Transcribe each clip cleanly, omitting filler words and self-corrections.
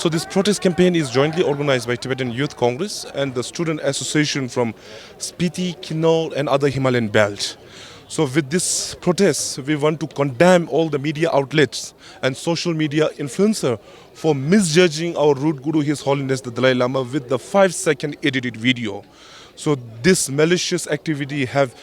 So this protest campaign is jointly organized by Tibetan Youth Congress and the Student Association from Spiti, Kinnaur and other Himalayan belt. So with this protest, we want to condemn all the media outlets and social media influencer for misjudging our root guru, His Holiness the Dalai Lama, with the 5-second edited video. So this malicious activity have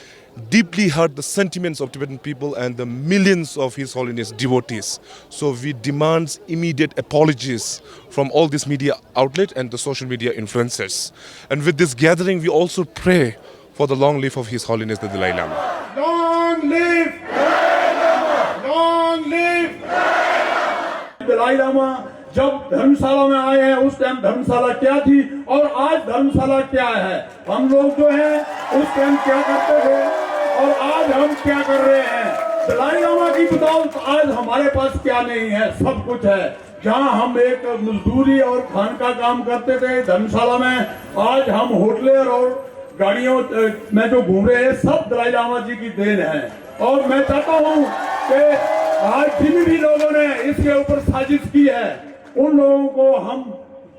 deeply hurt the sentiments of Tibetan people and the millions of His Holiness devotees. So we demand immediate apologies from all these media outlets and the social media influencers. And with this gathering, we also pray for the long life of His Holiness the Dalai Lama. Long live! Long live! Dalai Lama जब धर्मशाला में आए हैं उस time धर्मशाला क्या थी और आज धर्मशाला क्या है। हम लोग जो है उस टाइम क्या करते थे और आज हम क्या कर रहे हैं। दलाई लामा की बदौलत आज हमारे पास क्या नहीं है, सब कुछ है। जहां हम एक मजदूरी और खान का काम करते थे धर्मशाला में, आज हम होटलेर और गाड़ियों में जो घूम रहे हैं सब दलाई लामा जी की देन है। और मैं चाहता हूं कि आज जिन भी लोगों ने इसके ऊपर साजिश की है उन लोगों को हम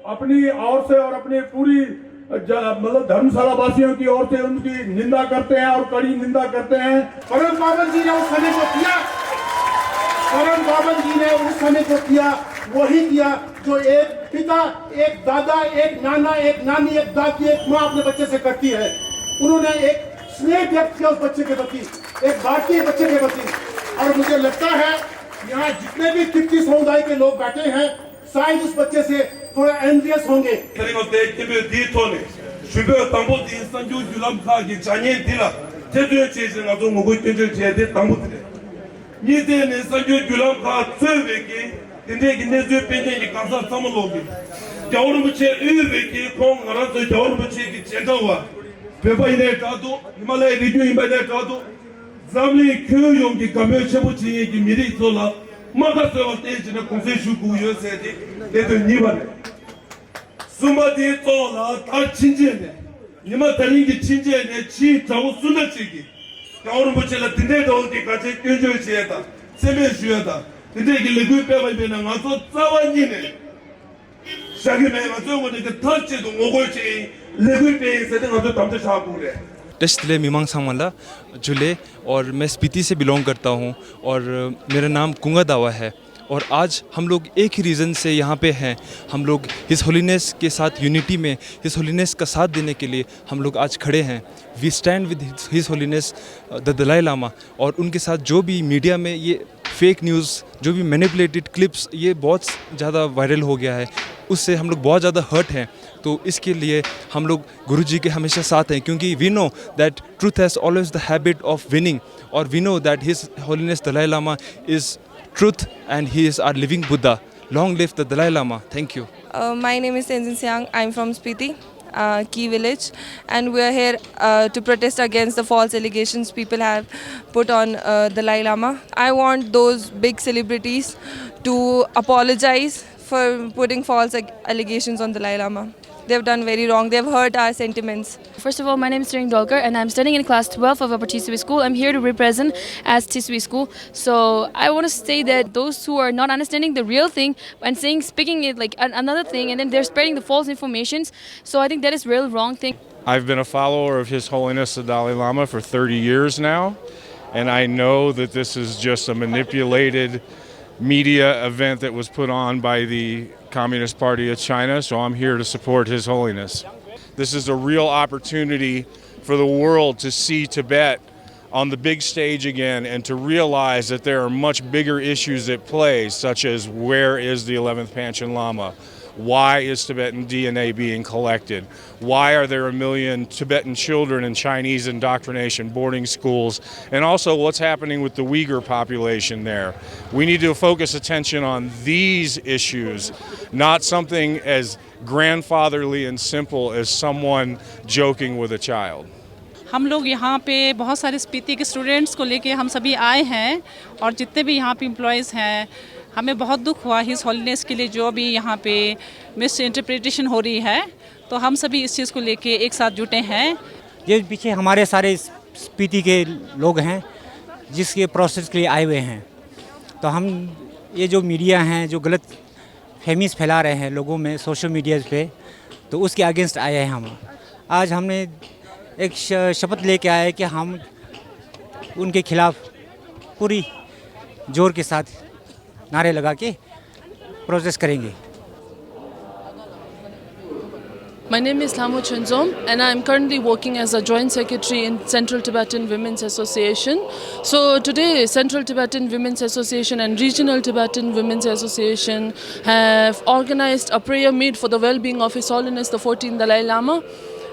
अपनी ओर से और अपनी पूरी मतलब धर्मशाला वासियों की ओर से उनकी निंदा करते हैं और कड़ी निंदा करते हैं। परम बाबन जी ने उस समय को किया, परम बाबन जी ने उस समय को किया, वही किया जो एक पिता, एक दादा, एक नाना, एक नानी, एक दादी, एक माँ अपने बच्चे से करती है। उन्होंने एक स्नेह व्यक्त किया उस बच्चे के प्रति, एक भारतीय बच्चे के प्रति। और मुझे लगता है यहाँ जितने भी तिब्बती समुदाय के लोग बैठे हैं शायद उस बच्चे से थोड़ा एनवियस होंगे। टेस्टले मीमांसा वाला जुले और मैं स्पीति से बिलोंग करता हूँ और मेरा नाम कुंगा दावा है। और आज हम लोग एक ही रीज़न से यहाँ पे हैं। हम लोग हिज होलीनेस के साथ यूनिटी में हिज होलीनेस का साथ देने के लिए हम लोग आज खड़े हैं। We stand with his holiness the Dalai Lama. और उनके साथ जो भी मीडिया में ये फेक न्यूज़, जो भी मैनिपुलेटेड क्लिप्स, ये बहुत ज़्यादा वायरल हो गया है, उससे हम लोग बहुत ज़्यादा हर्ट हैं। तो इसके लिए हम लोग गुरु जी के हमेशा साथ हैं, क्योंकि we know that truth has always the habit of winning. और we know that his holiness Dalai Lama is truth and he is our living Buddha. Long live the Dalai Lama. Thank you. My name is Tenzin Siang. I'm from Spiti, Key Village, and we are here to protest against the false allegations people have put on Dalai Lama. I want those big celebrities to apologize for putting false allegations on Dalai Lama. They've done very wrong. They've hurt our sentiments. First of all, my name is Turing Dolkar and I'm studying in class 12 of Upper Tisui School. I'm here to represent as Tisui School. So I want to say that those who are not understanding the real thing and speaking it like another thing, and then they're spreading the false informations. So I think that is real wrong thing. I've been a follower of His Holiness the Dalai Lama for 30 years now, and I know that this is just a manipulated media event that was put on by the Communist Party of China, so I'm here to support His Holiness. This is a real opportunity for the world to see Tibet on the big stage again and to realize that there are much bigger issues at play, such as where is the 11th Panchen Lama? Why is Tibetan DNA being collected? Why are there 1 million Tibetan children in Chinese indoctrination boarding schools? And also what's happening with the Uyghur population there? We need to focus attention on these issues, not something as grandfatherly and simple as someone joking with a child. हम लोग यहाँ पे बहुत सारे स्पीति के students को लेके हम सभी आए हैं और जितने भी यहाँ पे एम्प्लॉयज़ हैं, हमें बहुत दुख हुआ हिज होलीनेस के लिए जो भी यहाँ पे मिस इंटरप्रिटेशन हो रही है, तो हम सभी इस चीज़ को लेके एक साथ जुटे हैं। ये पीछे हमारे सारे स्पीति के लोग हैं जिसके प्रोसेस के लिए आए हुए हैं। तो हम ये जो मीडिया हैं जो गलत फेमिस फैला रहे हैं लोगों में सोशल मीडिया पे, तो उसके अगेंस्ट आए हैं हम। आज हमने एक शपथ लेके आए कि हम उनके खिलाफ पूरी जोर के साथ नारे लगा के प्रोटेस्ट करेंगे। My name is Lamo Chunzom and I am currently working as a Joint Secretary in Central Tibetan Women's Association. So today Central Tibetan Women's Association and Regional Tibetan Women's Association have organized a prayer meet for the well-being of His Holiness the 14th Dalai Lama.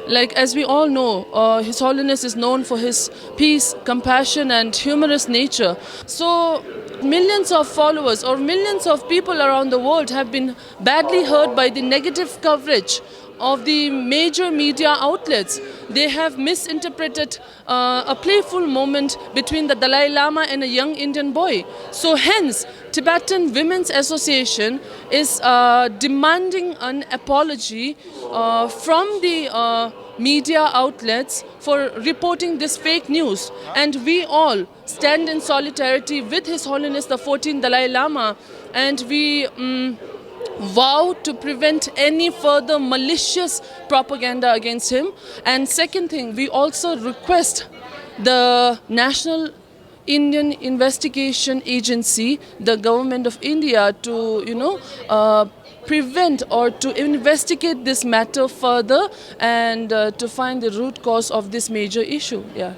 Like as we all know, His Holiness is known for his peace, compassion and humorous nature. So millions of followers or millions of people around the world have been badly hurt by the negative coverage of the major media outlets. They have misinterpreted a playful moment between the Dalai Lama and a young Indian boy. So hence, Tibetan Women's Association is demanding an apology from the media outlets for reporting this fake news. And we all stand in solidarity with His Holiness the 14th Dalai Lama, and we vow to prevent any further malicious propaganda against him. And second thing, we also request the National Indian Investigation Agency, the government of India, to prevent or to investigate this matter further and to find the root cause of this major issue. Yeah.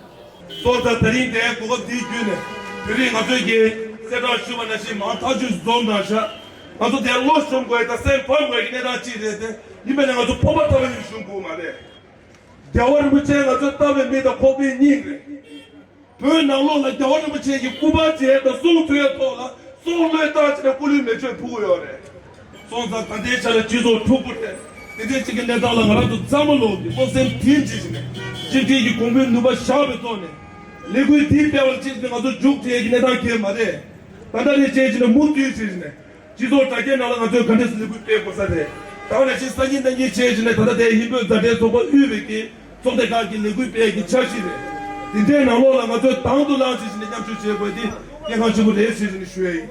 아주 대한 로션 거에다 셀 펄거에 내가 지레데 이번에 아주 포바타를 준고 말에 대원 무체가 줬다면 미다 코비 닝그레 변나로나 대원 무체기 쿠바지에다 소투에 토라 소르에 따지는 꿀을 줘 부여래 손자 단대차를 지도 투부때 이제 지금 내다라 말아도 잠을로디 무슨 팀지네 지디기 공부 누가 샤베 토네 레고이 팀배울 지는 아주 죽지 내다 게 말에 단단히 제지는 못 뒤지네 지도 타게 나랑 저 간데스 리뷰에 보사데 다음에 시스타긴 단계 체제네 다다데 힘을 다데 도고 유비기 좀데 가기 리뷰에 기 차시데 인데 나로랑 저 당도 나지시네 냠추 제고디 내가 지금 레시즈니 슈에